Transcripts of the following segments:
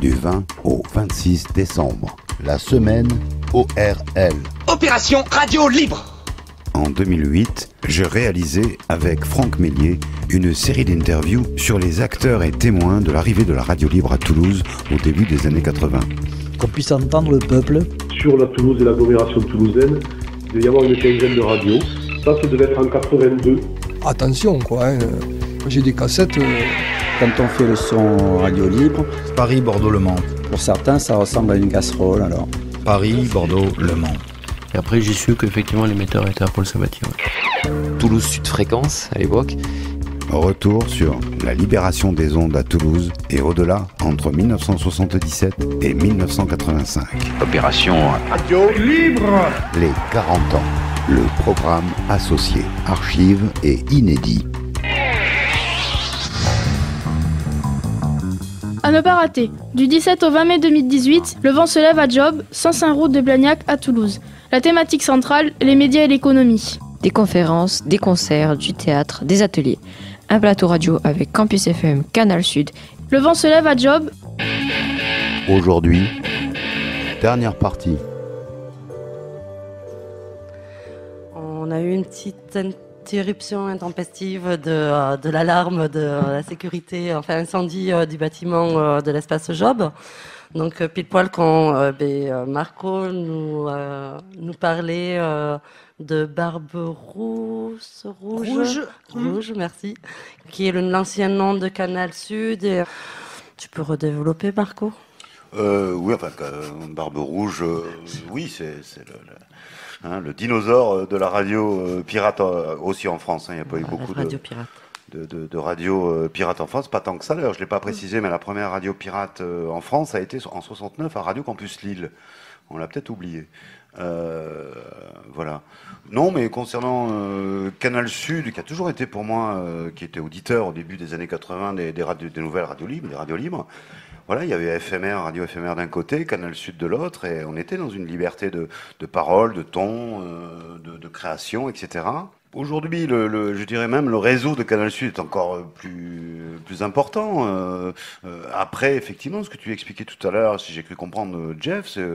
du 20 au 26 décembre. La semaine ORL. Opération Radio Libre. En 2008, j'ai réalisé avec Franck Mélier une série d'interviews sur les acteurs et témoins de l'arrivée de la radio libre à Toulouse au début des années 80. Qu'on puisse entendre le peuple. Sur la Toulouse et l'agglomération toulousaine, il devait y avoir une quinzaine de radios. Ça devait être en 82. Attention quoi, j'ai des cassettes. Quand on fait le son radio libre, Paris, Bordeaux, Le Mans. Pour certains, ça ressemble à une casserole alors. Paris, Bordeaux, Le Mans. Et après, j'ai su qu'effectivement l'émetteur était à Paul Sabatier. Toulouse Sud Fréquence à l'époque. Retour sur la libération des ondes à Toulouse et au-delà entre 1977 et 1985. Opération Radio Libre. Les 40 ans. Le programme associé, archives et inédit. À ne pas rater, du 17 au 20 mai 2018, le vent se lève à Job, 105 route de Blagnac à Toulouse. La thématique centrale, les médias et l'économie. Des conférences, des concerts, du théâtre, des ateliers. Un plateau radio avec Campus FM, Canal Sud. Le vent se lève à Job. Aujourd'hui, dernière partie. On a eu une petite interruption intempestive de l'alarme de la sécurité, enfin incendie du bâtiment de l'espace Job. Donc pile poil quand Marco nous parlait de Barbe Rouge, merci, qui est l'ancien nom de Canal Sud. Et tu peux redévelopper, Marco? Oui, enfin, Barbe Rouge, oui, c'est le dinosaure de la radio pirate aussi en France. Il n'y a pas eu beaucoup de radio pirate en France, pas tant que ça. D'ailleurs, je ne l'ai pas précisé, mais la première radio pirate en France a été en 69 à Radio Campus Lille. On l'a peut-être oublié. Voilà. Non, mais concernant Canal Sud, qui a toujours été pour moi, qui était auditeur au début des années 80 des nouvelles radios libres, des radios libres. Voilà, il y avait FMR, Radio FMR d'un côté, Canal Sud de l'autre, et on était dans une liberté de parole, de ton, de création, etc. Aujourd'hui, je dirais même le réseau de Canal Sud est encore plus important. Après, effectivement, ce que tu expliquais tout à l'heure, si j'ai cru comprendre, Jeff, c'est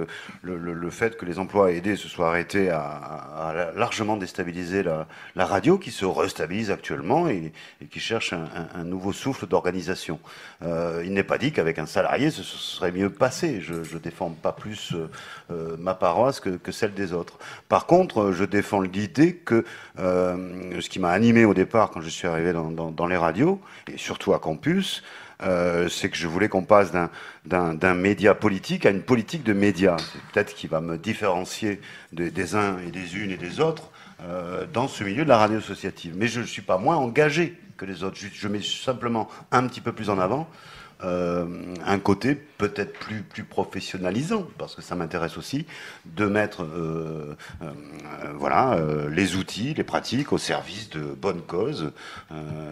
le fait que les emplois aidés se soient arrêtés à largement déstabiliser la radio, qui se restabilise actuellement et qui cherche un nouveau souffle d'organisation. Il n'est pas dit qu'avec un salarié, ce serait mieux passé. Je défends pas plus ma paroisse que celle des autres. Par contre, je défends l'idée que ce qui m'a animé au départ quand je suis arrivé dans les radios, et surtout à Campus, c'est que je voulais qu'on passe d'un média politique à une politique de médias. C'est peut-être qui va me différencier des uns et des unes et des autres dans ce milieu de la radio associative. Mais je ne suis pas moins engagé que les autres. Je mets simplement un petit peu plus en avant un côté peut-être plus professionnalisant, parce que ça m'intéresse aussi, de mettre les outils, les pratiques au service de bonnes causes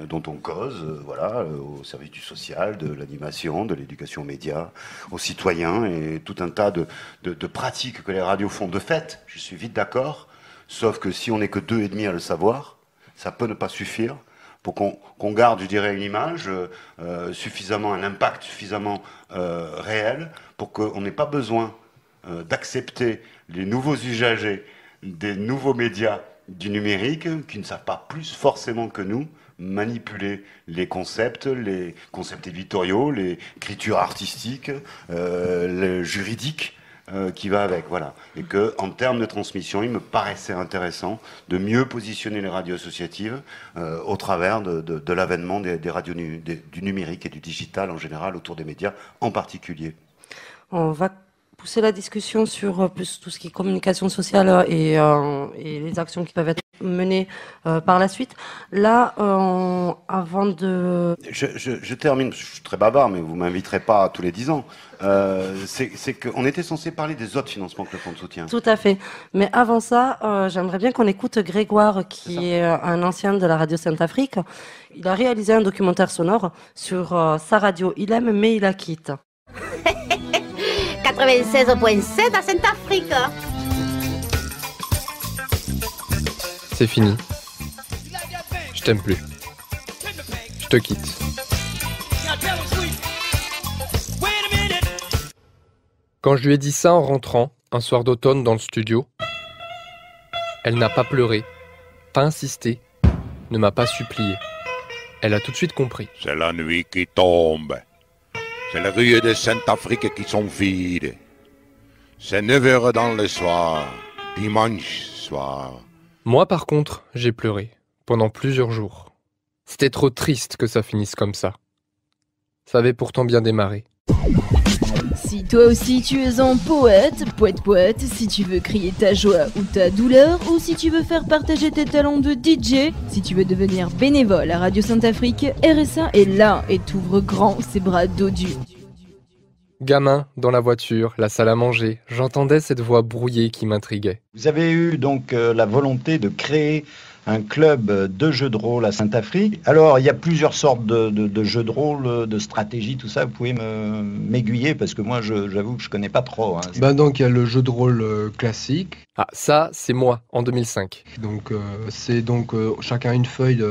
dont on cause, au service du social, de l'animation, de l'éducation aux médias, aux citoyens, et tout un tas de pratiques que les radios font de fait. Je suis vite d'accord, sauf que si on n'est que 2,5 à le savoir, ça peut ne pas suffire pour qu'on garde, je dirais, une image suffisamment, un impact suffisamment réel, pour qu'on n'ait pas besoin d'accepter les nouveaux usagers des nouveaux médias du numérique, qui ne savent pas plus forcément que nous manipuler les concepts éditoriaux, l'écriture artistique, le juridique, qui va avec, voilà. Et que, en termes de transmission, il me paraissait intéressant de mieux positionner les radios associatives au travers de l'avènement des radios du numérique et du digital en général, autour des médias en particulier. On va pousser la discussion sur plus tout ce qui est communication sociale et les actions qui peuvent être menées par la suite. Là, avant de... Je termine, je suis très bavard, mais vous ne m'inviterez pas tous les 10 ans. C'est qu'on était censé parler des autres financements que le fonds de soutien. Tout à fait. Mais avant ça, j'aimerais bien qu'on écoute Grégoire, qui est un ancien de la radio Sainte-Afrique. Il a réalisé un documentaire sonore sur sa radio. Il aime, mais il la quitte. 96.7 à Sainte-Afrique. C'est fini. Je t'aime plus. Je te quitte. Quand je lui ai dit ça en rentrant, un soir d'automne dans le studio, elle n'a pas pleuré, pas insisté, ne m'a pas supplié. Elle a tout de suite compris. C'est la nuit qui tombe. C'est les rues de Sainte-Afrique qui sont vides. C'est 9h dans le soir, dimanche soir. Moi par contre, j'ai pleuré, pendant plusieurs jours. C'était trop triste que ça finisse comme ça. Ça avait pourtant bien démarré. Si toi aussi tu es un poète, poète, si tu veux crier ta joie ou ta douleur, ou si tu veux faire partager tes talents de DJ, si tu veux devenir bénévole à Radio Sainte-Afrique, RSA est là et t'ouvre grand ses bras dodus. Gamin, dans la voiture, la salle à manger, j'entendais cette voix brouillée qui m'intriguait. Vous avez eu donc la volonté de créer un club de jeux de rôle à Sainte-Afrique. Alors, il y a plusieurs sortes de jeux de rôle, de stratégie, tout ça. Vous pouvez m'aiguiller parce que moi, j'avoue que je connais pas trop. Hein. Donc, il y a le jeu de rôle classique. Ah, ça, c'est moi, en 2005. Donc, c'est chacun une feuille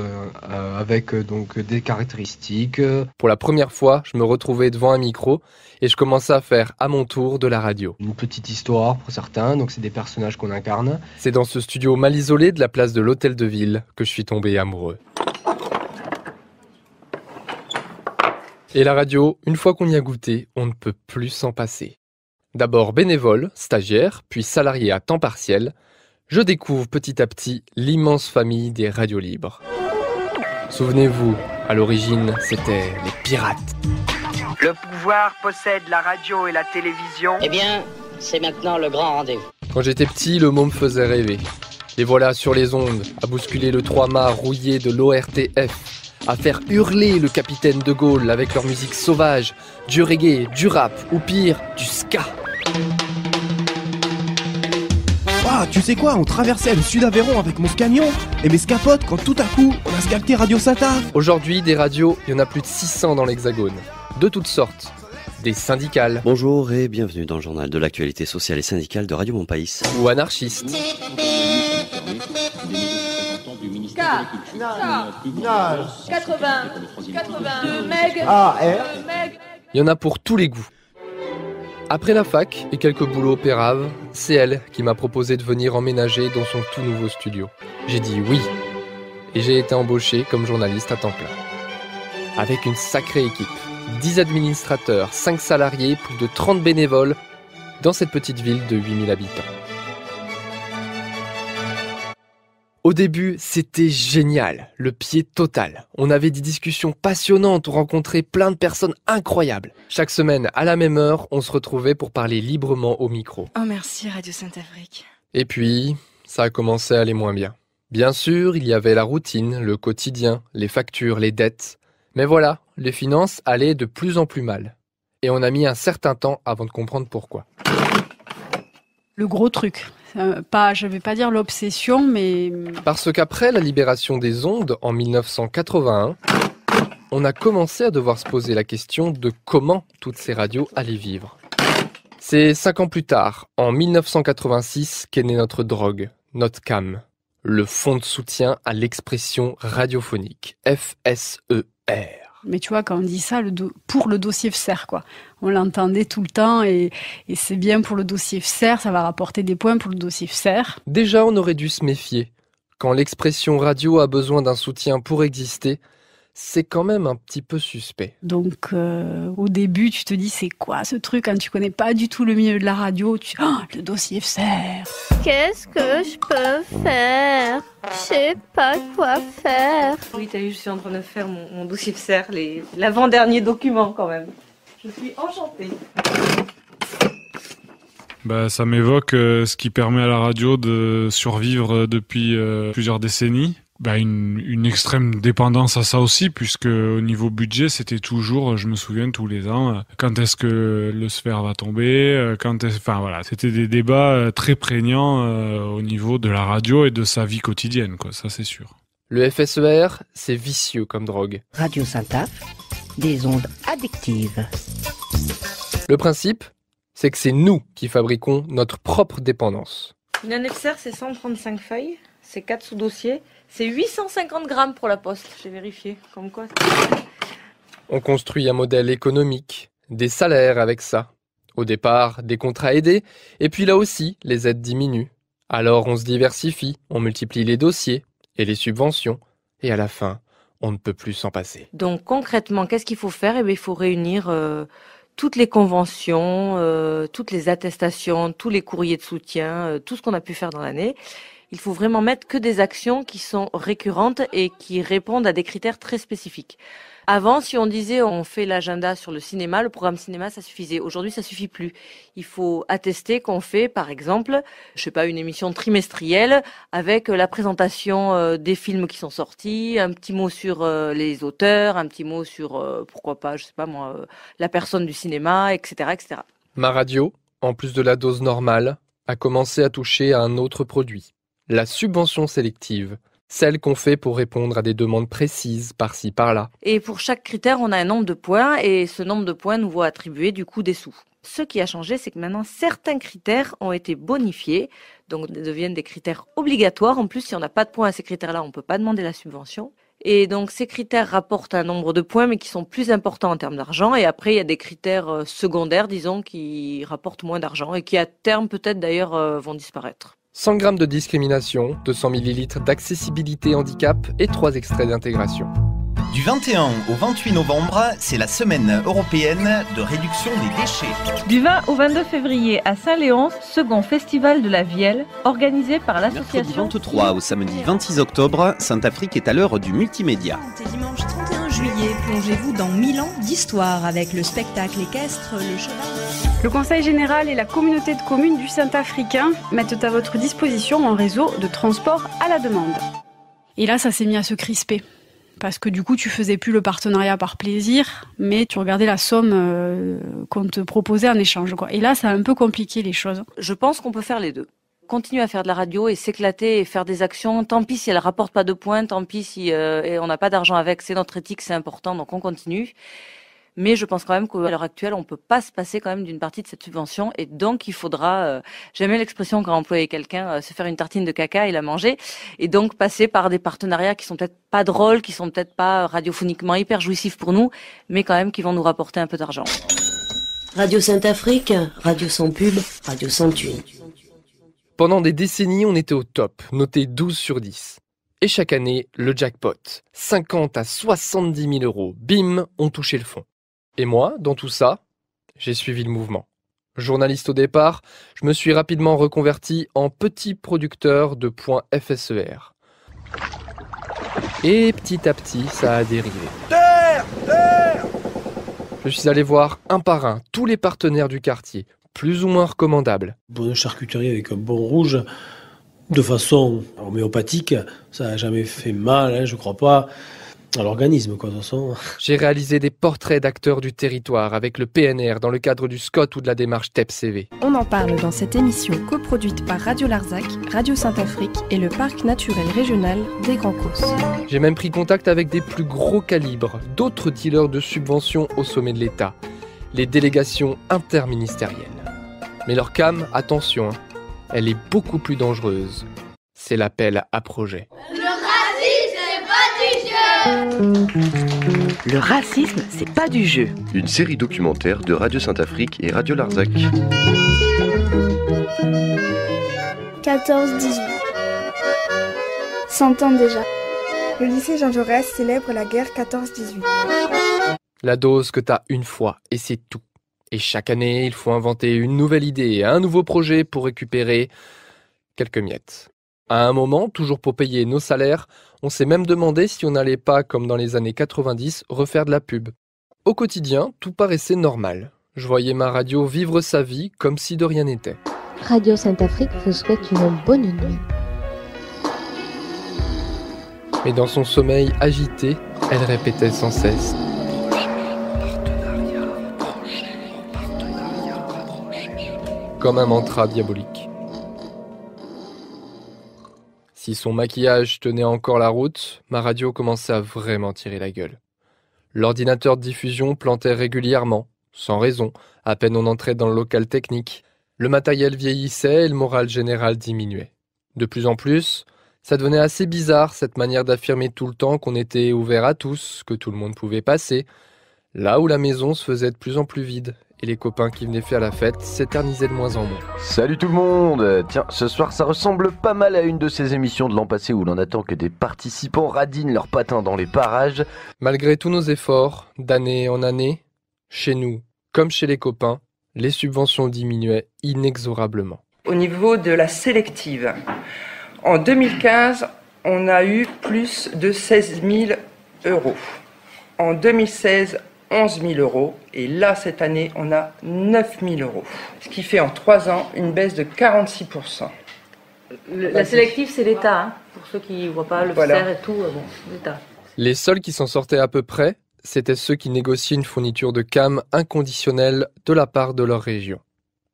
avec des caractéristiques. Pour la première fois, je me retrouvais devant un micro et je commençais à faire à mon tour de la radio. Une petite histoire pour certains, donc c'est des personnages qu'on incarne. C'est dans ce studio mal isolé de la place de l'Hôtel de Ville que je suis tombé amoureux. Et la radio, une fois qu'on y a goûté, on ne peut plus s'en passer. D'abord bénévole, stagiaire, puis salarié à temps partiel, je découvre petit à petit l'immense famille des radios libres. Souvenez-vous, à l'origine, c'était les pirates. Le pouvoir possède la radio et la télévision. Eh bien, c'est maintenant le grand rendez-vous. Quand j'étais petit, le mot me faisait rêver. Les voilà sur les ondes, à bousculer le trois-mâts rouillé de l'ORTF, à faire hurler le capitaine de Gaulle avec leur musique sauvage, du reggae, du rap, ou pire, du ska. Ah, tu sais quoi, on traversait le Sud-Aveyron avec mon camion et mes scapotes quand tout à coup, on a scalté Radio Sata. Aujourd'hui, des radios, il y en a plus de 600 dans l'Hexagone, de toutes sortes. Des syndicales. Bonjour et bienvenue dans le journal de l'actualité sociale et syndicale de Radio Montpaïs. Ou anarchistes. 82 meg. Il y en a pour tous les goûts. Après la fac et quelques boulots péraves, c'est elle qui m'a proposé de venir emménager dans son tout nouveau studio. J'ai dit oui. Et j'ai été embauché comme journaliste à temps plein. Avec une sacrée équipe. 10 administrateurs, 5 salariés, plus de 30 bénévoles dans cette petite ville de 8000 habitants. Au début, c'était génial, le pied total. On avait des discussions passionnantes, on rencontrait plein de personnes incroyables. Chaque semaine, à la même heure, on se retrouvait pour parler librement au micro. Oh merci Radio Sainte-Afrique. Et puis, ça a commencé à aller moins bien. Bien sûr, il y avait la routine, le quotidien, les factures, les dettes. Mais voilà, les finances allaient de plus en plus mal. Et on a mis un certain temps avant de comprendre pourquoi. Le gros truc. Je vais pas dire l'obsession, mais... Parce qu'après la libération des ondes en 1981, on a commencé à devoir se poser la question de comment toutes ces radios allaient vivre. C'est 5 ans plus tard, en 1986, qu'est née notre drogue, notre CAM, le Fonds de soutien à l'expression radiophonique, FSER. Mais tu vois, quand on dit ça, pour le dossier FSER, quoi. On l'entendait tout le temps et c'est bien pour le dossier FSER, ça va rapporter des points pour le dossier FSER. Déjà, on aurait dû se méfier. Quand l'expression radio a besoin d'un soutien pour exister, c'est quand même un petit peu suspect. Donc, au début, tu te dis, c'est quoi ce truc? Quand tu connais pas du tout le milieu de la radio, le dossier FSER. Qu'est-ce que je peux faire? Je sais pas quoi faire. Oui, t'as vu, je suis en train de faire mon dossier FSER, l'avant-dernier document quand même. Je suis enchantée. Ça m'évoque ce qui permet à la radio de survivre depuis plusieurs décennies. Une extrême dépendance à ça aussi, puisque au niveau budget, c'était toujours, je me souviens tous les ans, quand est-ce que le sphère va tomber, c'était des débats très prégnants au niveau de la radio et de sa vie quotidienne, quoi, ça c'est sûr. Le FSER, c'est vicieux comme drogue. Radio Sainte-Af, des ondes addictives. Le principe, c'est que c'est nous qui fabriquons notre propre dépendance. Une année FSER, c'est 135 feuilles, c'est 4 sous-dossiers. C'est 850 grammes pour la poste, j'ai vérifié, comme quoi. On construit un modèle économique, des salaires avec ça. Au départ, des contrats aidés, et puis là aussi, les aides diminuent. Alors on se diversifie, on multiplie les dossiers et les subventions, et à la fin, on ne peut plus s'en passer. Donc concrètement, qu'est-ce qu'il faut faire ? Il faut réunir toutes les conventions, toutes les attestations, tous les courriers de soutien, tout ce qu'on a pu faire dans l'année. Il faut vraiment mettre que des actions qui sont récurrentes et qui répondent à des critères très spécifiques. Avant, si on disait on fait l'agenda sur le cinéma, le programme cinéma, ça suffisait. Aujourd'hui, ça suffit plus. Il faut attester qu'on fait, par exemple, une émission trimestrielle avec la présentation des films qui sont sortis, un petit mot sur les auteurs, un petit mot sur, la personne du cinéma, etc., etc. Ma radio, en plus de la dose normale, a commencé à toucher à un autre produit, la subvention sélective. Celle qu'on fait pour répondre à des demandes précises par-ci, par-là. Et pour chaque critère, on a un nombre de points et ce nombre de points nous voit attribuer du coup des sous. Ce qui a changé, c'est que maintenant, certains critères ont été bonifiés, donc deviennent des critères obligatoires. En plus, si on n'a pas de points à ces critères-là, on ne peut pas demander la subvention. Et donc, ces critères rapportent un nombre de points, mais qui sont plus importants en termes d'argent. Et après, il y a des critères secondaires, disons, qui rapportent moins d'argent et qui, à terme, peut-être d'ailleurs, vont disparaître. 100 grammes de discrimination, 200 millilitres d'accessibilité handicap et 3 extraits d'intégration. Du 21 au 28 novembre, c'est la semaine européenne de réduction des déchets. Du 20 au 22 février à Saint-Léonce, second festival de la Vielle, organisé par l'association... Du 23 au samedi 26 octobre, Sainte-Afrique est à l'heure du multimédia. Dimanche 31 juillet, plongez-vous dans 1000 ans d'histoire avec le spectacle équestre, le cheval... Le Conseil général et la communauté de communes du Saint-Africain mettent à votre disposition un réseau de transport à la demande. Et là, ça s'est mis à se crisper. Parce que du coup, tu faisais plus le partenariat par plaisir, mais tu regardais la somme qu'on te proposait en échange, quoi. Et là, ça a un peu compliqué les choses. Je pense qu'on peut faire les deux. Continuer à faire de la radio et s'éclater et faire des actions. Tant pis si elle rapporte pas de points, tant pis si on n'a pas d'argent avec. C'est notre éthique, c'est important, donc on continue. Mais je pense quand même qu'à l'heure actuelle, on peut pas se passer quand même d'une partie de cette subvention. Et donc, il faudra, j'aime l'expression quand employer quelqu'un, se faire une tartine de caca et la manger. Et donc, passer par des partenariats qui sont peut-être pas drôles, qui sont peut-être pas radiophoniquement hyper jouissifs pour nous, mais quand même qui vont nous rapporter un peu d'argent. Radio Sainte-Afrique, radio sans pub, radio sans thune. Pendant des décennies, on était au top, noté 12 sur 10. Et chaque année, le jackpot. 50 à 70 000 euros, bim, on touchait le fond. Et moi, dans tout ça, j'ai suivi le mouvement. Journaliste au départ, je me suis rapidement reconverti en petit producteur de points FSER. Et petit à petit, ça a dérivé. Terre ! Je suis allé voir un par un tous les partenaires du quartier, plus ou moins recommandables. Bonne charcuterie avec un bon rouge, de façon homéopathique, ça n'a jamais fait mal, je crois pas. À l'organisme, quoi, de toute façon. J'ai réalisé des portraits d'acteurs du territoire avec le PNR dans le cadre du SCOT ou de la démarche TEP-CV. On en parle dans cette émission coproduite par Radio Larzac, Radio Sainte-Afrique et le Parc naturel régional des Grands Causses. J'ai même pris contact avec des plus gros calibres, d'autres dealers de subventions au sommet de l'État, les délégations interministérielles. Mais leur cam, attention, elle est beaucoup plus dangereuse. C'est l'appel à projet. Le racisme, c'est pas du jeu. Une série documentaire de Radio Sainte-Afrique et Radio Larzac. 14-18. 100 ans déjà. Le lycée Jean Jaurès célèbre la guerre 14-18. La dose que t'as une fois, et c'est tout. Et chaque année, il faut inventer une nouvelle idée, un nouveau projet pour récupérer quelques miettes. À un moment, toujours pour payer nos salaires, on s'est même demandé si on n'allait pas, comme dans les années 90, refaire de la pub. Au quotidien, tout paraissait normal. Je voyais ma radio vivre sa vie comme si de rien n'était. Radio Sainte-Afrique vous souhaite une bonne nuit. Mais dans son sommeil agité, elle répétait sans cesse. Comme un mantra diabolique. Si son maquillage tenait encore la route, ma radio commençait à vraiment tirer la gueule. L'ordinateur de diffusion plantait régulièrement, sans raison, à peine on entrait dans le local technique. Le matériel vieillissait et le moral général diminuait. De plus en plus, ça devenait assez bizarre cette manière d'affirmer tout le temps qu'on était ouvert à tous, que tout le monde pouvait passer, là où la maison se faisait de plus en plus vide et les copains qui venaient faire la fête s'éternisaient de moins en moins. Salut tout le monde! Tiens, ce soir ça ressemble pas mal à une de ces émissions de l'an passé où l'on attend que des participants radinent leurs patins dans les parages. Malgré tous nos efforts, d'année en année, chez nous, comme chez les copains, les subventions diminuaient inexorablement. Au niveau de la sélective, en 2015, on a eu plus de 16 000 euros. En 2016, 11 000 euros. Et là, cette année, on a 9 000 euros. Ce qui fait en 3 ans une baisse de 46%. La sélective, c'est l'État. Hein, pour ceux qui ne voient pas le FSER et tout, bon, l'État. Les seuls qui s'en sortaient à peu près, c'étaient ceux qui négociaient une fourniture de cam inconditionnelle de la part de leur région.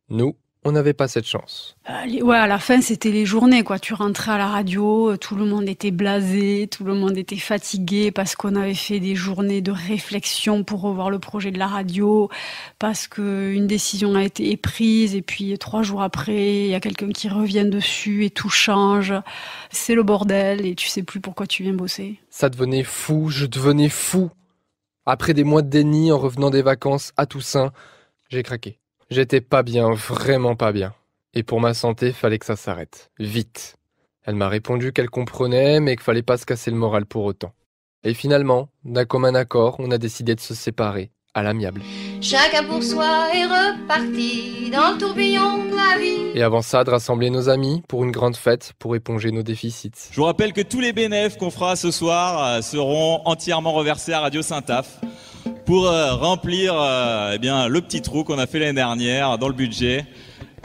Nous, on n'avait pas cette chance. Ouais, à la fin, c'était les journées, quoi. Tu rentrais à la radio, tout le monde était blasé, tout le monde était fatigué parce qu'on avait fait des journées de réflexion pour revoir le projet de la radio, parce qu'une décision a été prise et puis 3 jours après, il y a quelqu'un qui revient dessus et tout change. C'est le bordel et tu sais plus pourquoi tu viens bosser. Ça devenait fou, je devenais fou. Après des mois de déni en revenant des vacances à Toussaint, j'ai craqué. J'étais pas bien, vraiment pas bien. Et pour ma santé, fallait que ça s'arrête. Vite. Elle m'a répondu qu'elle comprenait, mais qu'il fallait pas se casser le moral pour autant. Et finalement, d'un commun accord, on a décidé de se séparer, à l'amiable. Chacun pour soi est reparti dans le tourbillon de la vie. Et avant ça, de rassembler nos amis pour une grande fête, pour éponger nos déficits. Je vous rappelle que tous les bénéfices qu'on fera ce soir seront entièrement reversés à Radio Saint-Af, pour remplir le petit trou qu'on a fait l'année dernière dans le budget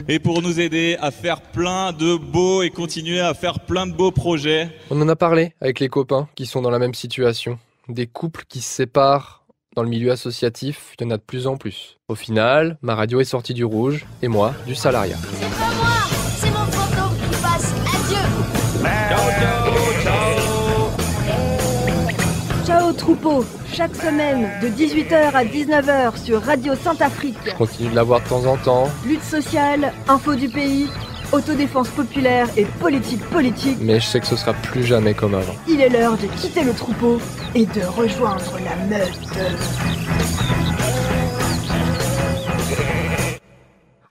et pour nous aider à faire plein de beaux et continuer à faire plein de beaux projets. On en a parlé avec les copains qui sont dans la même situation. Des couples qui se séparent dans le milieu associatif, il y en a de plus en plus. Au final, ma radio est sortie du rouge et moi du salariat. C'est pas moi, c'est mon fantôme qui passe. Adieu. Ciao troupeau, chaque semaine de 18h à 19h sur Radio Saint-Afrique. Je continue de la voir de temps en temps. Lutte sociale, info du pays, autodéfense populaire et politique. Mais je sais que ce sera plus jamais comme avant. Il est l'heure de quitter le troupeau et de rejoindre la meute.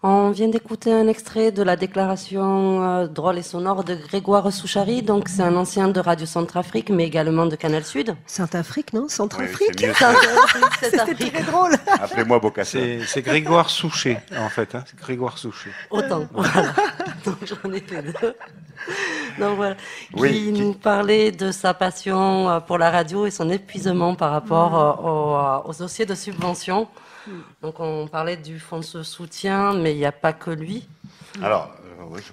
On vient d'écouter un extrait de la déclaration drôle et sonore de Grégoire Souchary. Donc, c'est un ancien de Radio Centrafrique, mais également de Canal Sud. Saint-Afrique, non? Centrafrique? Oui, c'était très drôle. Appelez-moi Bocassin. C'est Grégoire Souchet, en fait. Hein. C'est Grégoire Souchet. Autant, voilà. Donc, j'en ai fait 2. Donc, voilà. Qui nous parlait de sa passion pour la radio et son épuisement par rapport aux dossiers de subvention. Donc on parlait du fonds de soutien, mais il n'y a pas que lui. Alors,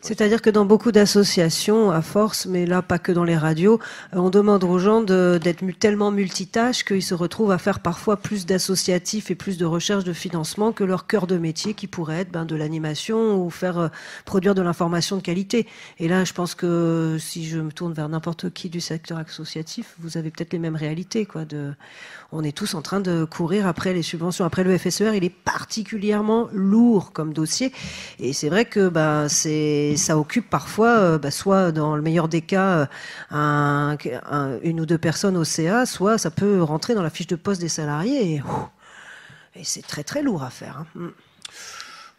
c'est-à-dire que dans beaucoup d'associations, à force, mais là pas que dans les radios, on demande aux gens d'être tellement multitâches qu'ils se retrouvent à faire parfois plus d'associatifs et plus de recherche de financement que leur cœur de métier qui pourrait être de l'animation ou faire produire de l'information de qualité. Et là, je pense que si je me tourne vers n'importe qui du secteur associatif, vous avez peut-être les mêmes réalités, quoi. On est tous en train de courir après les subventions. Après, le FSER, il est particulièrement lourd comme dossier. Et c'est vrai que ça occupe parfois, soit dans le meilleur des cas, une ou 2 personnes au CA, soit ça peut rentrer dans la fiche de poste des salariés. Et c'est très très lourd à faire. Hein.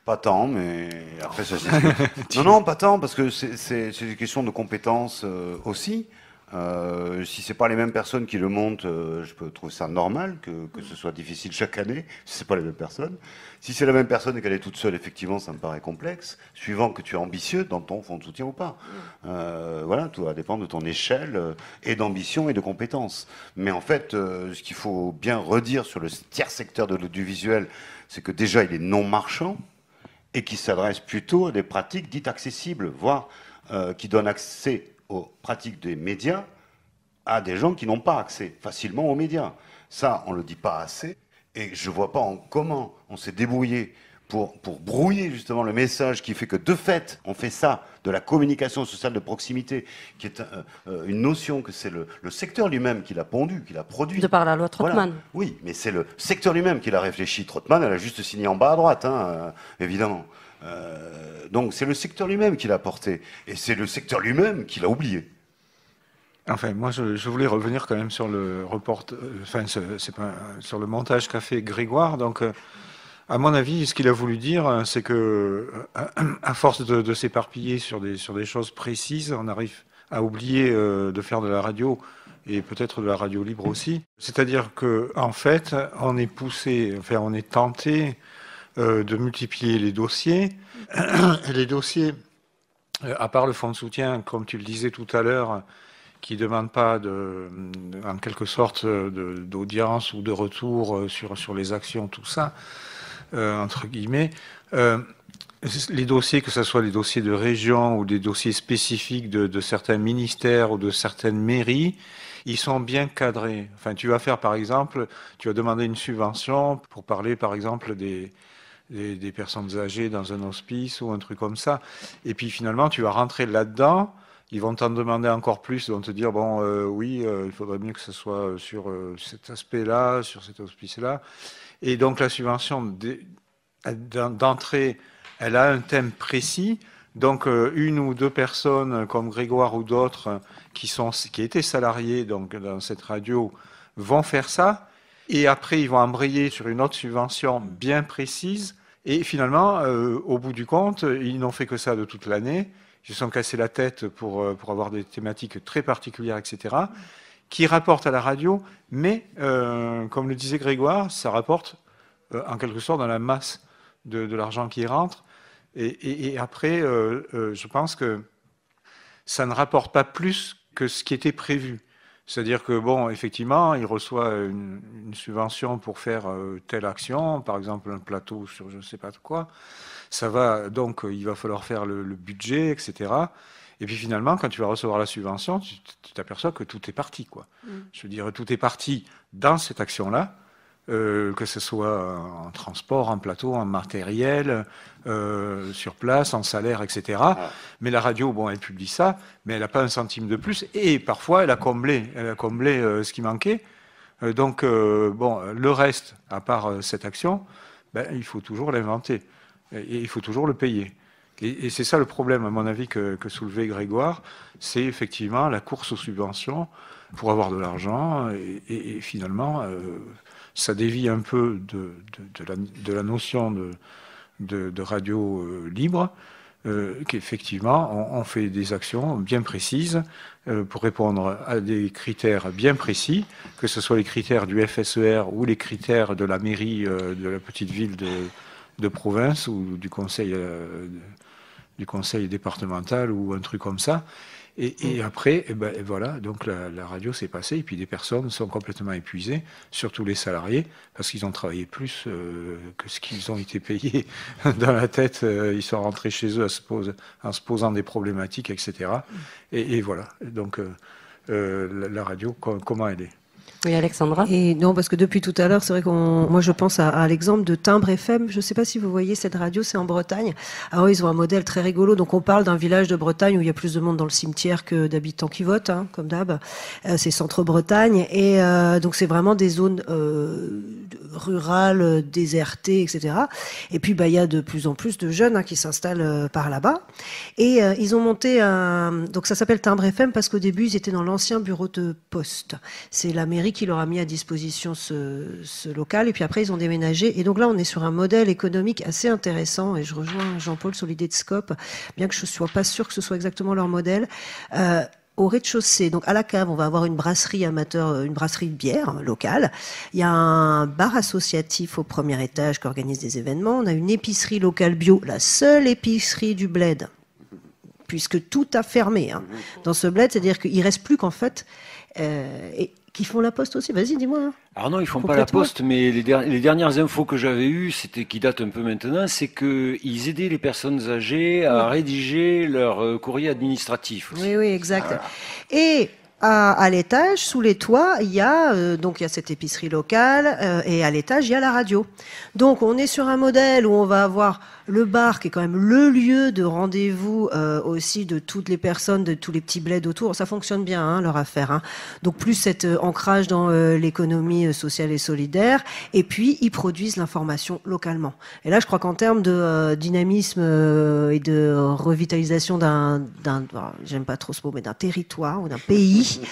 Pas tant, mais après ça se discute. Non, pas tant, parce que c'est une question de compétences aussi. Si c'est pas les mêmes personnes qui le montent, je peux trouver ça normal que ce soit difficile chaque année, si c'est pas les mêmes personnes. Si c'est la même personne et qu'elle est toute seule, effectivement, ça me paraît complexe, suivant que tu es ambitieux dans ton fonds de soutien ou pas. Voilà, tout va dépendre de ton échelle et d'ambition et de compétences. Mais en fait, ce qu'il faut bien redire sur le tiers secteur de l'audiovisuel, c'est que déjà, il est non marchand et qui s'adresse plutôt à des pratiques dites accessibles, voire qui donnent accès aux pratiques des médias à des gens qui n'ont pas accès facilement aux médias. Ça, on ne le dit pas assez, et je ne vois pas comment on s'est débrouillé pour brouiller justement le message qui fait que, de fait, on fait ça, de la communication sociale de proximité, qui est une notion que c'est le secteur lui-même qui l'a pondu, qui l'a produit. De par la loi Trottmann. Voilà. Oui, mais c'est le secteur lui-même qui l'a réfléchi. Trottmann, elle a juste signé en bas à droite, évidemment. Donc c'est le secteur lui-même qui l'a porté, et c'est le secteur lui-même qui l'a oublié. Enfin, moi, je voulais revenir quand même sur le sur le montage qu'a fait Grégoire. Donc, À mon avis, ce qu'il a voulu dire, c'est que, à force de s'éparpiller sur des choses précises, on arrive à oublier de faire de la radio, et peut-être de la radio libre aussi. C'est-à-dire que, en fait, on est tenté de multiplier les dossiers. Et les dossiers, à part le fonds de soutien, comme tu le disais tout à l'heure, qui ne demande pas en quelque sorte d'audience ou de retour sur les actions, tout ça, entre guillemets, les dossiers, que ce soit les dossiers de région ou des dossiers spécifiques de certains ministères ou de certaines mairies, ils sont bien cadrés. Enfin, tu vas faire, par exemple, tu vas demander une subvention pour parler, par exemple, des personnes âgées dans un hospice ou un truc comme ça. Et puis, finalement, tu vas rentrer là-dedans. Ils vont t'en demander encore plus. Ils vont te dire, bon, oui, il faudrait mieux que ce soit sur cet aspect-là, sur cet hospice-là. Et donc, la subvention d'entrée, elle a un thème précis. Donc, une ou deux personnes comme Grégoire ou d'autres qui étaient salariés donc, dans cette radio vont faire ça. Et après, ils vont embrayer sur une autre subvention bien précise. Et finalement, au bout du compte, ils n'ont fait que ça de toute l'année. Ils se sont cassés la tête pour avoir des thématiques très particulières, etc., qui rapportent à la radio. Mais, comme le disait Grégoire, ça rapporte en quelque sorte dans la masse de l'argent qui rentre. Et après, je pense que ça ne rapporte pas plus que ce qui était prévu. C'est-à-dire que, bon, effectivement, il reçoit une subvention pour faire telle action, par exemple un plateau sur je ne sais pas quoi. Ça va, donc, il va falloir faire le budget, etc. Et puis finalement, quand tu vas recevoir la subvention, tu t'aperçois que tout est parti, quoi. Je veux dire, tout est parti dans cette action-là. Que ce soit en transport, en plateau, en matériel, sur place, en salaire, etc. Mais la radio, bon, elle publie ça, mais elle n'a pas un centime de plus. Et parfois, elle a comblé ce qui manquait. Donc, bon, le reste, à part cette action, il faut toujours l'inventer. Et il faut toujours le payer. Et c'est ça le problème, à mon avis, que soulevait Grégoire. C'est effectivement la course aux subventions pour avoir de l'argent. Et finalement... ça dévie un peu de la notion de radio libre, qu'effectivement, on fait des actions bien précises pour répondre à des critères bien précis, que ce soit les critères du FSER ou les critères de la mairie de la petite ville de province ou du conseil départemental ou un truc comme ça. Et après, voilà, donc la radio s'est passée, et puis des personnes sont complètement épuisées, surtout les salariés, parce qu'ils ont travaillé plus que ce qu'ils ont été payés dans la tête. Ils sont rentrés chez eux en se posant des problématiques, etc. Et voilà, donc la radio, comment elle est. Oui, Alexandra. Et non, parce que depuis tout à l'heure, c'est vrai moi je pense à l'exemple de Timbre FM. Je ne sais pas si vous voyez cette radio, c'est en Bretagne. Alors ils ont un modèle très rigolo. Donc on parle d'un village de Bretagne où il y a plus de monde dans le cimetière que d'habitants qui votent, hein, comme d'hab. C'est Centre-Bretagne. Et donc c'est vraiment des zones rurales, désertées, etc. Et puis il y a de plus en plus de jeunes qui s'installent par là-bas. Et ils ont monté donc ça s'appelle Timbre FM parce qu'au début ils étaient dans l'ancien bureau de poste. C'est la mairie qui leur a mis à disposition ce local, et puis après ils ont déménagé, et donc là on est sur un modèle économique assez intéressant, et je rejoins Jean-Paul sur l'idée de Scope, bien que je ne sois pas sûre que ce soit exactement leur modèle. Au rez-de-chaussée, donc à la cave, on va avoir une brasserie amateur, une brasserie de bière locale. Il y a un bar associatif au premier étage qui organise des événements. On a une épicerie locale bio, la seule épicerie du bled, puisque tout a fermé dans ce bled, c'est-à-dire qu'il reste plus qu'en fait... et qui font la poste aussi, vas-y, dis-moi. Alors non, ils font pas la poste, mais les dernières infos que j'avais eues, qui datent un peu maintenant, c'est qu'ils aidaient les personnes âgées à rédiger leur courrier administratif aussi. Oui, exact. Voilà. Et à l'étage, sous les toits, il y a cette épicerie locale, et à l'étage, il y a la radio. Donc on est sur un modèle où on va avoir le bar, qui est quand même le lieu de rendez-vous aussi de toutes les personnes, de tous les petits bleds autour. Ça fonctionne bien, leur affaire. Donc plus cet ancrage dans l'économie sociale et solidaire. Et puis, ils produisent l'information localement. Et là, je crois qu'en termes de dynamisme et de revitalisation j'aime pas trop ce mot, mais d'un territoire ou d'un pays, oui.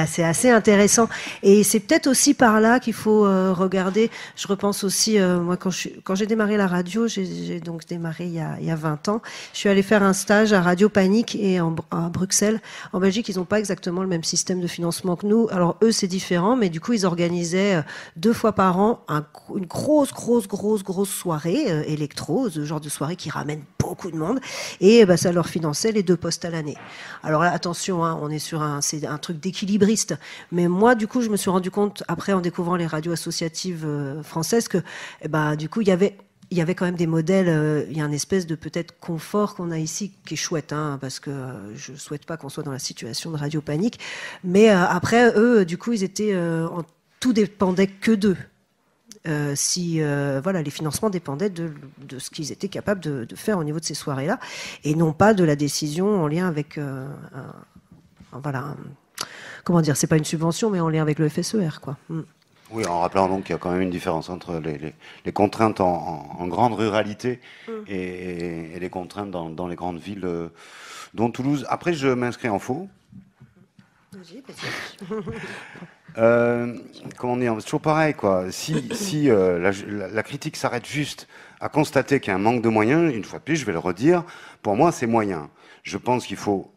C'est assez intéressant. Et c'est peut-être aussi par là qu'il faut regarder. Je repense aussi, moi, quand j'ai démarré la radio, j'ai donc démarré il y a 20 ans, je suis allée faire un stage à Radio Panique et à Bruxelles. En Belgique, ils n'ont pas exactement le même système de financement que nous. Alors, eux, c'est différent, mais du coup, ils organisaient 2 fois par an une grosse soirée électro, ce genre de soirée qui ramène beaucoup de monde. Et ça leur finançait les 2 postes à l'année. Alors là, attention, hein, on est sur c'est un truc d'équilibriste. Mais moi, du coup, je me suis rendu compte, après, en découvrant les radios associatives françaises, que du coup, il y avait quand même des modèles, il y a une espèce de peut-être confort qu'on a ici qui est chouette, hein, parce que je souhaite pas qu'on soit dans la situation de Radio Panique. Mais après, eux, du coup, ils étaient tout dépendait que d'eux. Les financements dépendaient de ce qu'ils étaient capables de faire au niveau de ces soirées-là, et non pas de la décision en lien avec comment dire, c'est pas une subvention, mais en lien avec le FSER, quoi. Oui, en rappelant donc qu'il y a quand même une différence entre les contraintes en grande ruralité et les contraintes dans les grandes villes, dont Toulouse. Après, je m'inscris en faux. Comment dire, c'est toujours pareil, quoi. Si la critique s'arrête juste à constater qu'il y a un manque de moyens, une fois de plus, je vais le redire, pour moi, c'est moyen. Je pense qu'il faut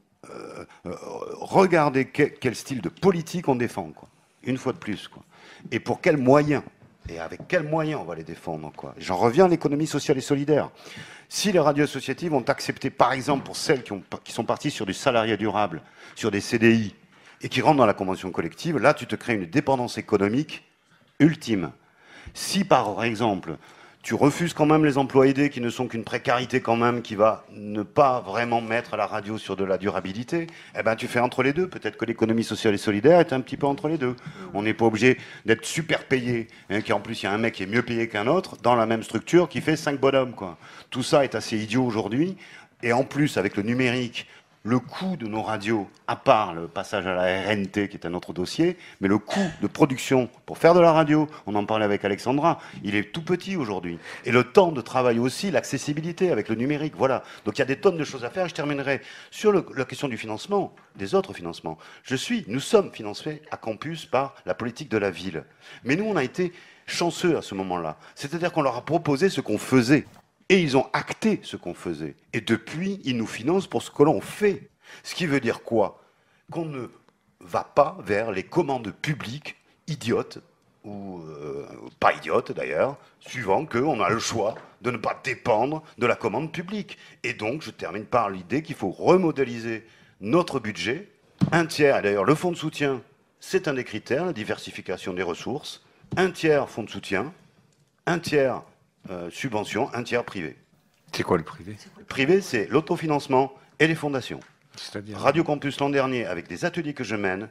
regarder quel style de politique on défend, quoi. Une fois de plus, quoi. Et pour quels moyens, et avec quels moyens on va les défendre, quoi. J'en reviens à l'économie sociale et solidaire. Si les radios associatives ont accepté, par exemple, pour celles qui sont parties sur du salariat durable, sur des CDI, et qui rentrent dans la convention collective, là, tu te crées une dépendance économique ultime. Si, par exemple, tu refuses quand même les emplois aidés qui ne sont qu'une précarité quand même, qui va ne pas vraiment mettre la radio sur de la durabilité, tu fais entre les deux. Peut-être que l'économie sociale et solidaire est un petit peu entre les deux. On n'est pas obligé d'être super payé, qu'en plus il y a un mec qui est mieux payé qu'un autre, dans la même structure, qui fait 5 bonhommes, quoi. Tout ça est assez idiot aujourd'hui, et en plus, avec le numérique, le coût de nos radios, à part le passage à la RNT, qui est un autre dossier, mais le coût de production pour faire de la radio, on en parlait avec Alexandra, il est tout petit aujourd'hui. Et le temps de travail aussi, l'accessibilité avec le numérique, voilà. Donc il y a des tonnes de choses à faire. Je terminerai sur la question du financement, des autres financements. Nous sommes financés à campus par la politique de la ville. Mais nous, on a été chanceux à ce moment-là. C'est-à-dire qu'on leur a proposé ce qu'on faisait. Et ils ont acté ce qu'on faisait. Et depuis, ils nous financent pour ce que l'on fait. Ce qui veut dire quoi? Qu'on ne va pas vers les commandes publiques idiotes, ou pas idiotes d'ailleurs, suivant qu'on a le choix de ne pas dépendre de la commande publique. Et donc, je termine par l'idée qu'il faut remodéliser notre budget. Un tiers, et d'ailleurs le fonds de soutien, c'est un des critères, la diversification des ressources. Un tiers fonds de soutien, un tiers subvention, un tiers privé. C'est quoi le privé? Le privé, c'est l'autofinancement et les fondations. C'est-à-dire Radio Campus l'an dernier, avec des ateliers que je mène,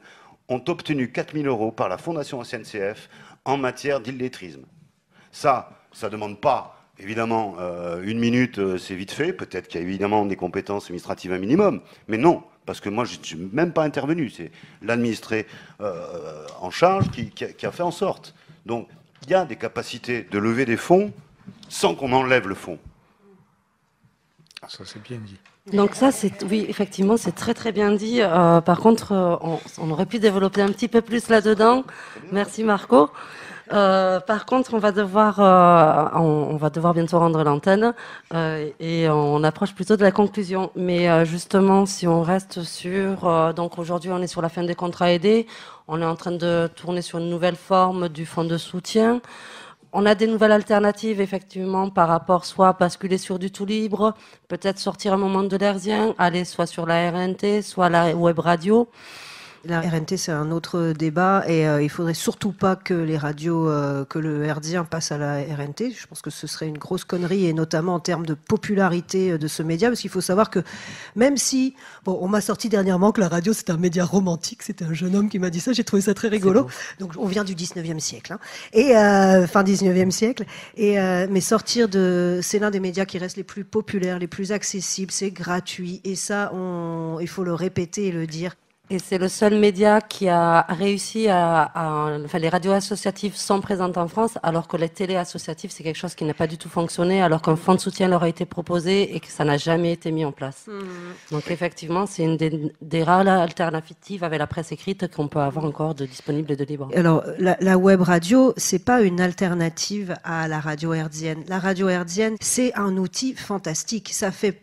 ont obtenu 4 000 € par la Fondation SNCF en matière d'illettrisme. Ça ne demande pas, évidemment, une minute, c'est vite fait. Peut-être qu'il y a évidemment des compétences administratives un minimum, mais non. Parce que moi, je ne suis même pas intervenu. C'est l'administré en charge qui a fait en sorte. Donc, il y a des capacités de lever des fonds sans qu'on enlève le fonds. Ça, c'est bien dit. Donc ça, oui, effectivement, c'est très très bien dit. Par contre, on aurait pu développer un petit peu plus là-dedans. Merci Marco. Par contre, on va devoir bientôt rendre l'antenne et on approche plutôt de la conclusion. Mais justement, si on reste sur... donc aujourd'hui, on est sur la fin des contrats aidés. On est en train de tourner sur une nouvelle forme du fonds de soutien. On a des nouvelles alternatives, effectivement, par rapport soit à basculer sur du tout libre, peut-être sortir un moment de l'Herzien, aller soit sur la RNT, soit la web radio. La RNT, c'est un autre débat et il faudrait surtout pas que les radios, que le Herzien passe à la RNT. Je pense que ce serait une grosse connerie et notamment en termes de popularité de ce média, parce qu'il faut savoir que même si, bon, on m'a sorti dernièrement que la radio c'est un média romantique, c'était un jeune homme qui m'a dit ça, j'ai trouvé ça très rigolo. Donc on vient du 19e siècle, hein, et fin 19e siècle, et mais c'est l'un des médias qui restent les plus populaires, les plus accessibles, c'est gratuit et ça, il faut le répéter et le dire. Et c'est le seul média qui a réussi enfin, les radios associatives sont présentes en France, alors que les télés associatives, c'est quelque chose qui n'a pas du tout fonctionné, alors qu'un fonds de soutien leur a été proposé et que ça n'a jamais été mis en place. Donc effectivement, c'est une des rares alternatives avec la presse écrite qu'on peut avoir encore de disponible et de libre. Alors, la web radio, c'est pas une alternative à la radio hertzienne. La radio hertzienne, c'est un outil fantastique. Ça fait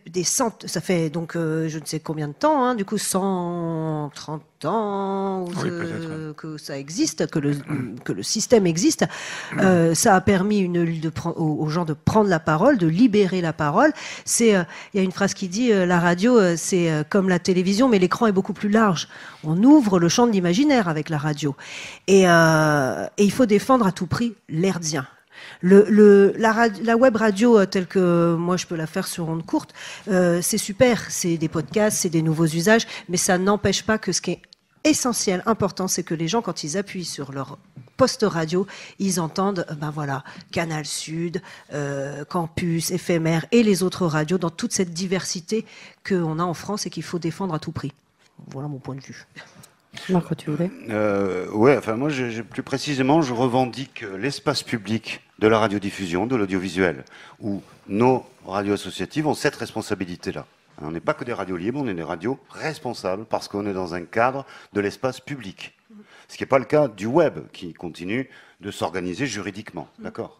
donc je ne sais combien de temps, hein, du coup 130 ans que ça existe, que le système existe. Ça a permis aux gens de prendre la parole, de libérer la parole. Il y a une phrase qui dit la radio, c'est comme la télévision, mais l'écran est beaucoup plus large. On ouvre le champ de l'imaginaire avec la radio. Et il faut défendre à tout prix l'hertzien. La web radio telle que moi je peux la faire sur onde courte, c'est super, c'est des podcasts, c'est des nouveaux usages, mais ça n'empêche pas que ce qui est essentiel, important, c'est que les gens, quand ils appuient sur leur poste radio, ils entendent Canal Sud, Campus, Éphémère et les autres radios dans toute cette diversité qu'on a en France et qu'il faut défendre à tout prix. Voilà mon point de vue. Marco, tu voulais ? Moi, plus précisément, je revendique l'espace public de la radiodiffusion, de l'audiovisuel, où nos radios associatives ont cette responsabilité-là. On n'est pas que des radios libres, on est des radios responsables parce qu'on est dans un cadre de l'espace public. Ce qui n'est pas le cas du web, qui continue de s'organiser juridiquement. D'accord ?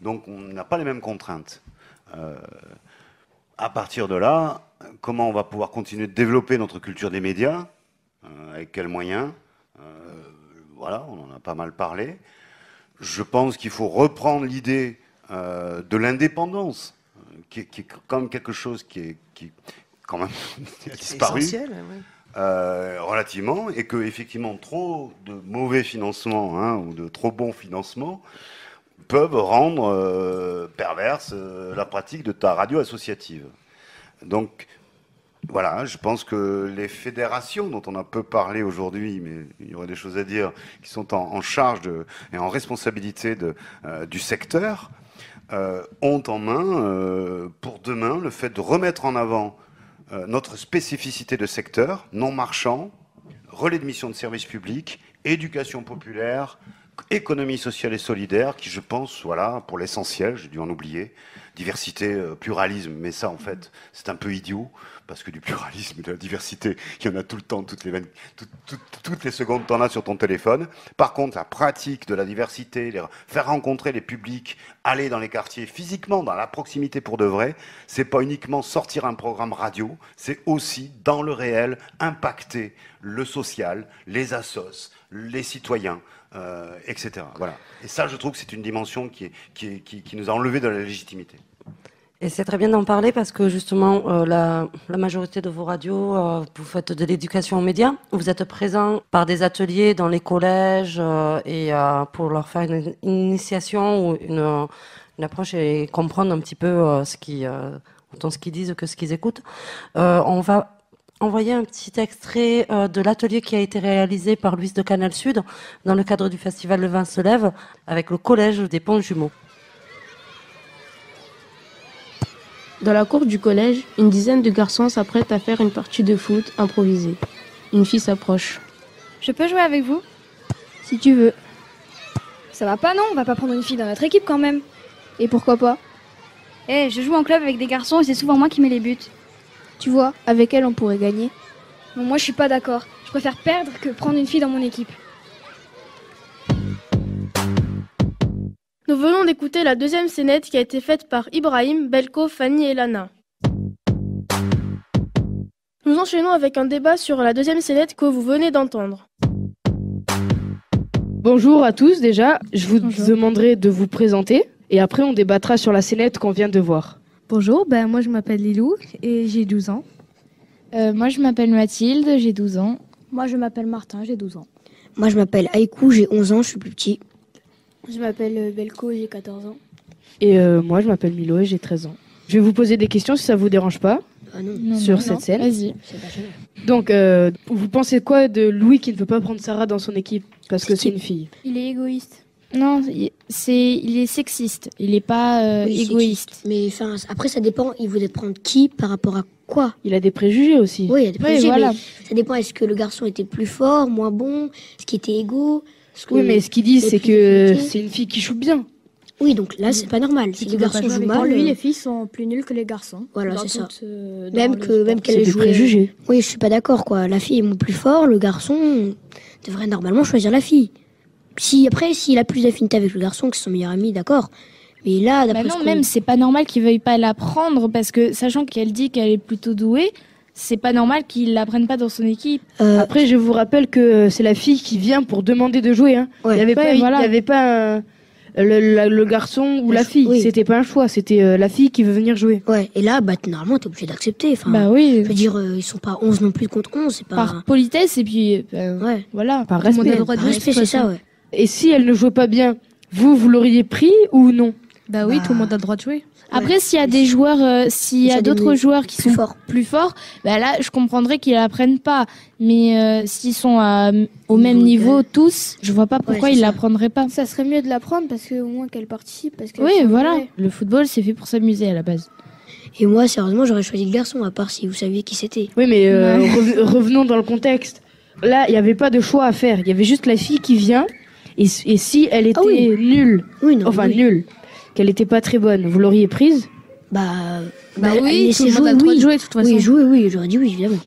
Donc, on n'a pas les mêmes contraintes. À partir de là, comment on va pouvoir continuer de développer notre culture des médias ? Avec quels moyens ? On en a pas mal parlé. Je pense qu'il faut reprendre l'idée de l'indépendance, qui est quand même quelque chose qui quand même a disparu. Essentiel, oui. Relativement, et que effectivement trop de mauvais financements ou de trop bons financements peuvent rendre perverse la pratique de ta radio associative. Donc voilà, je pense que les fédérations dont on a peu parlé aujourd'hui, mais il y aurait des choses à dire, qui sont en charge et en responsabilité du secteur, ont en main pour demain le fait de remettre en avant notre spécificité de secteur, non marchand, relais de mission de service public, éducation populaire, économie sociale et solidaire, qui je pense, pour l'essentiel, j'ai dû en oublier, diversité, pluralisme, mais ça en fait c'est un peu idiot, parce que du pluralisme et de la diversité, il y en a tout le temps, toutes les secondes t'en as sur ton téléphone. Par contre, la pratique de la diversité, faire rencontrer les publics, aller dans les quartiers physiquement, dans la proximité pour de vrai, c'est pas uniquement sortir un programme radio, c'est aussi dans le réel impacter le social, les assos, les citoyens, etc. Voilà. Et ça, je trouve que c'est une dimension qui nous a enlevé de la légitimité. Et c'est très bien d'en parler parce que justement, la majorité de vos radios, vous faites de l'éducation aux médias. Vous êtes présents par des ateliers dans les collèges et pour leur faire une initiation ou une approche et comprendre un petit peu autant ce qu'ils disent que ce qu'ils écoutent. On va envoyer un petit extrait de l'atelier qui a été réalisé par Louise de Canal Sud dans le cadre du festival Le Vent se lève avec le collège des Ponts Jumeaux. Dans la cour du collège, une dizaine de garçons s'apprêtent à faire une partie de foot improvisée. Une fille s'approche. Je peux jouer avec vous ? Si tu veux. Ça va pas, non ? On va pas prendre une fille dans notre équipe quand même. Et pourquoi pas ? Je joue en club avec des garçons et c'est souvent moi qui mets les buts. Tu vois, avec elle on pourrait gagner. Non, moi je suis pas d'accord. Je préfère perdre que prendre une fille dans mon équipe. Nous venons d'écouter la deuxième scénette qui a été faite par Ibrahim, Belko, Fanny et Lana. Nous enchaînons avec un débat sur la deuxième scénette que vous venez d'entendre. Bonjour à tous déjà, je vous demanderai de vous présenter et après on débattra sur la scénette qu'on vient de voir. Bonjour, moi je m'appelle Lilou et j'ai 12 ans. Moi je m'appelle Mathilde, j'ai 12 ans. Moi je m'appelle Martin, j'ai 12 ans. Moi je m'appelle Aïkou, j'ai 11 ans, je suis plus petit. Je m'appelle Belko, j'ai 14 ans. Et moi je m'appelle Milo et j'ai 13 ans. Je vais vous poser des questions si ça vous dérange pas sur cette scène. Vas-y. Donc vous pensez quoi de Louis qui ne veut pas prendre Sarah dans son équipe parce que c'est une fille ? Il est égoïste. Non, il est sexiste. Il n'est pas égoïste. Sexiste. Mais après, ça dépend. Il voulait prendre qui par rapport à quoi? Il a des préjugés aussi. Oui, il a des préjugés. Voilà. Mais ça dépend. Est-ce que le garçon était plus fort, moins bon? Est-ce qu'il était égaux? Oui, mais ce qu'il dit, c'est que c'est une fille qui joue bien. Oui, donc là, c'est pas normal. Si le garçon joue mal... Pour lui, les filles sont plus nulles que les garçons. Voilà, c'est ça. Même qu'elle joue... préjugés. Oui, je suis pas d'accord, quoi. La fille est plus fort, le garçon devrait normalement choisir la fille. Après, s'il a plus d'affinité avec le garçon que son meilleur ami, d'accord. Mais là, d'après c'est pas normal qu'il veuille pas l'apprendre, parce que, sachant qu'elle dit qu'elle est plutôt douée, c'est pas normal qu'il l'apprenne pas dans son équipe. Après, je vous rappelle que c'est la fille qui vient pour demander de jouer. Hein. Ouais. Il n'y avait pas le garçon ou la fille. Oui. C'était pas un choix, c'était la fille qui veut venir jouer. Ouais, et là, normalement, t'es obligé d'accepter. Oui. Je veux dire, ils sont pas 11 non plus contre 11. C'est pas... Par politesse, et puis, voilà. Par respect. Respect, c'est ça, ouais. Et si elle ne jouait pas bien, vous l'auriez pris ou non? Oui, tout le monde a le droit de jouer. Après, s'il y a des joueurs, s'il y a d'autres joueurs qui sont plus forts, là, je comprendrais qu'ils l'apprennent pas. Mais s'ils sont au même niveau tous, je vois pas pourquoi ils l'apprendraient pas. Ça serait mieux de l'apprendre parce qu'au moins qu'elle participe. Oui, voilà. Le football, c'est fait pour s'amuser à la base. Et moi, sérieusement, j'aurais choisi le garçon, à part si vous saviez qui c'était. Oui, mais revenons dans le contexte. Là, il n'y avait pas de choix à faire. Il y avait juste la fille qui vient. Et si elle était nulle, nulle, qu'elle était pas très bonne, vous l'auriez prise? Oui, tout le monde a le droit de jouer de toute façon. Oui, jouer, oui, j'aurais dit oui, évidemment.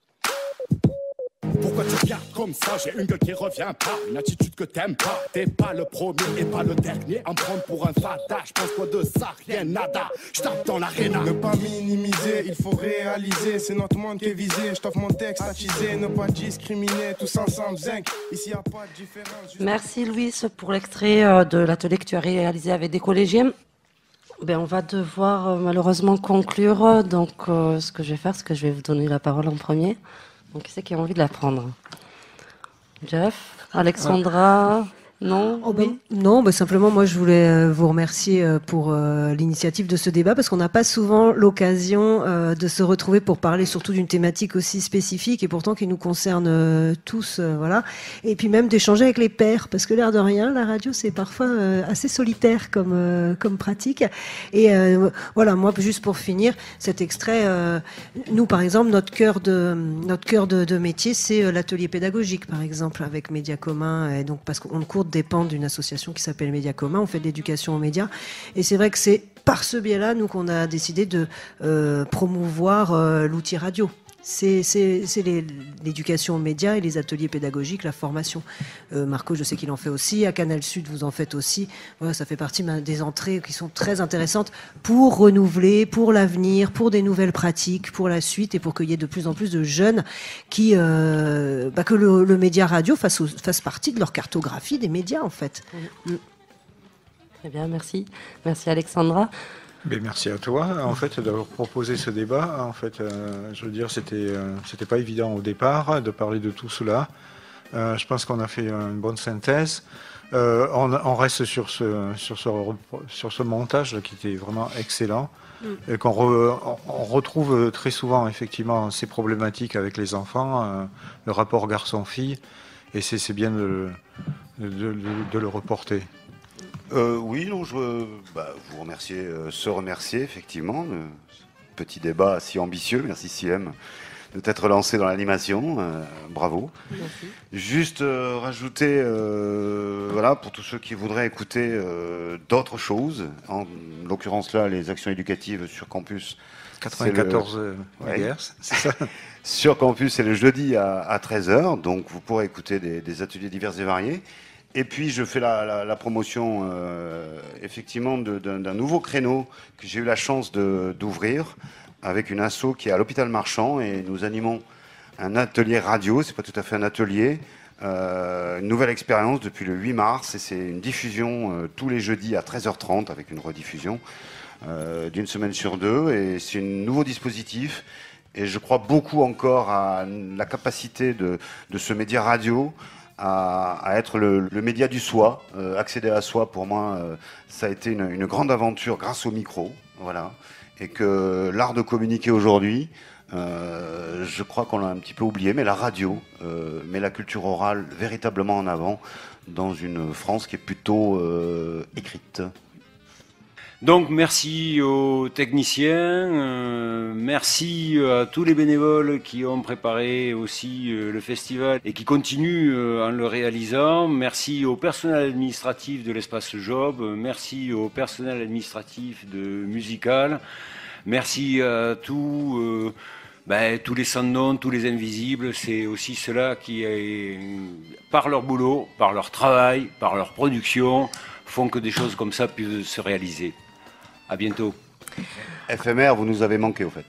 Pourquoi tu regardes comme ça? J'ai une gueule qui revient pas, une attitude que t'aimes pas. T'es pas le premier et pas le dernier à me prendre pour un fada. J'pense quoi de ça? Rien, nada. J'tape dans l'aréna. Ne pas minimiser, il faut réaliser. C'est notre monde qui est visé. J't'offre mon texte attisé. Ne pas discriminer, tous ensemble, zinc. Ici y'a pas de différence. Merci Louise pour l'extrait de l'atelier que tu as réalisé avec des collégiens. On va devoir malheureusement conclure. Donc ce que je vais faire, c'est que je vais vous donner la parole en premier. Donc, qui c'est qui a envie de la prendre? Jeff? Alexandra? Non? Non, simplement, moi, je voulais vous remercier pour l'initiative de ce débat, parce qu'on n'a pas souvent l'occasion de se retrouver pour parler surtout d'une thématique aussi spécifique et pourtant qui nous concerne tous, voilà. Et puis même d'échanger avec les pairs, parce que l'air de rien, la radio, c'est parfois assez solitaire comme pratique. Et voilà, moi, juste pour finir, cet extrait, nous, par exemple, notre cœur de métier, c'est l'atelier pédagogique, par exemple, avec Médias Communs, et donc parce qu'on court dépend d'une association qui s'appelle Médias Communs. On fait de l'éducation aux médias. Et c'est vrai que c'est par ce biais-là, nous, qu'on a décidé de promouvoir l'outil radio. C'est l'éducation aux médias et les ateliers pédagogiques, la formation. Marco, je sais qu'il en fait aussi. À Canal Sud, vous en faites aussi. Voilà, ça fait partie des entrées qui sont très intéressantes pour renouveler, pour l'avenir, pour des nouvelles pratiques, pour la suite et pour qu'il y ait de plus en plus de jeunes qui, que le média radio fasse partie de leur cartographie des médias, en fait. Très bien, merci. Merci Alexandra. Merci à toi, en fait, d'avoir proposé ce débat. En fait, je veux dire, c'était pas évident au départ de parler de tout cela. Je pense qu'on a fait une bonne synthèse. On reste sur ce montage qui était vraiment excellent et qu'on retrouve très souvent, effectivement, ces problématiques avec les enfants, le rapport garçon-fille, et c'est bien de le reporter. Oui, non, vous remercier, se remercier, effectivement. Petit débat si ambitieux. Merci CM de t'être lancé dans l'animation. Bravo. Merci. Juste rajouter, voilà, pour tous ceux qui voudraient écouter d'autres choses, en l'occurrence là, les actions éducatives sur campus. 94 MHz, c'est ça. Sur campus, c'est le jeudi à 13h, donc vous pourrez écouter des ateliers divers et variés. Et puis je fais la promotion effectivement d'un nouveau créneau que j'ai eu la chance d'ouvrir avec une asso qui est à l'hôpital Marchand, et nous animons un atelier radio. C'est pas tout à fait un atelier, une nouvelle expérience depuis le 8 mars, et c'est une diffusion tous les jeudis à 13h30 avec une rediffusion d'une semaine sur deux, et c'est un nouveau dispositif. Et je crois beaucoup encore à la capacité de ce média radio à être le média du soi, accéder à soi. Pour moi, ça a été une grande aventure grâce au micro. Voilà. Et que l'art de communiquer aujourd'hui, je crois qu'on l'a un petit peu oublié, mais la radio met la culture orale véritablement en avant dans une France qui est plutôt écrite. Donc merci aux techniciens, merci à tous les bénévoles qui ont préparé aussi le festival et qui continuent en le réalisant. Merci au personnel administratif de l'espace Job, merci au personnel administratif de Musical, merci à tous les sans-noms, tous les invisibles. C'est aussi ceux-là qui, par leur boulot, par leur travail, par leur production, font que des choses comme ça puissent se réaliser. À bientôt. FMR, vous nous avez manqué au fait.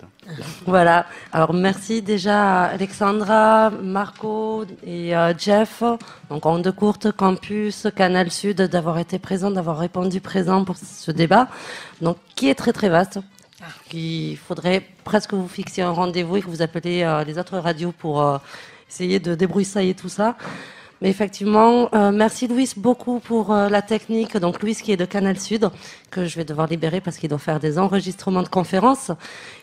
Voilà, alors merci déjà à Alexandra, Marco et Jeff, donc Onde Courte, Campus, Canal Sud, d'avoir été présents, d'avoir répondu présent pour ce débat, donc qui est très très vaste. Il faudrait presque que vous fixiez un rendez-vous et que vous appeliez les autres radios pour essayer de débroussailler tout ça. Mais effectivement, merci Louis beaucoup pour la technique. Donc Louis qui est de Canal Sud, que je vais devoir libérer parce qu'il doit faire des enregistrements de conférences.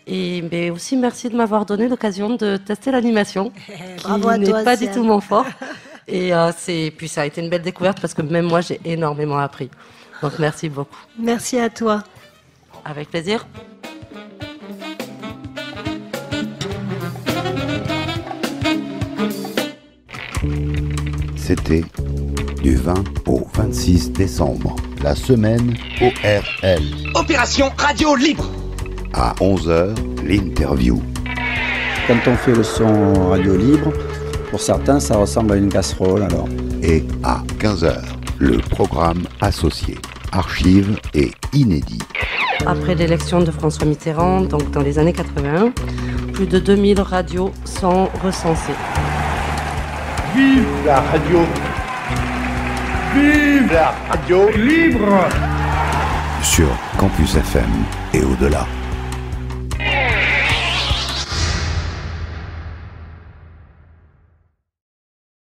Mais aussi merci de m'avoir donné l'occasion de tester l'animation, qui n'est pas du tout mon fort. Et puis ça a été une belle découverte parce que même moi j'ai énormément appris. Donc merci beaucoup. Merci à toi. Avec plaisir. C'était du 20 au 26 décembre, la semaine ORL. Opération Radio Libre. À 11h, l'interview. Quand on fait le son Radio Libre, pour certains, ça ressemble à une casserole alors. Et à 15h, le programme associé, archives et inédit. Après l'élection de François Mitterrand, donc dans les années 81, plus de 2000 radios sont recensées. Vive la radio! Vive la radio libre! Sur Campus FM et au-delà.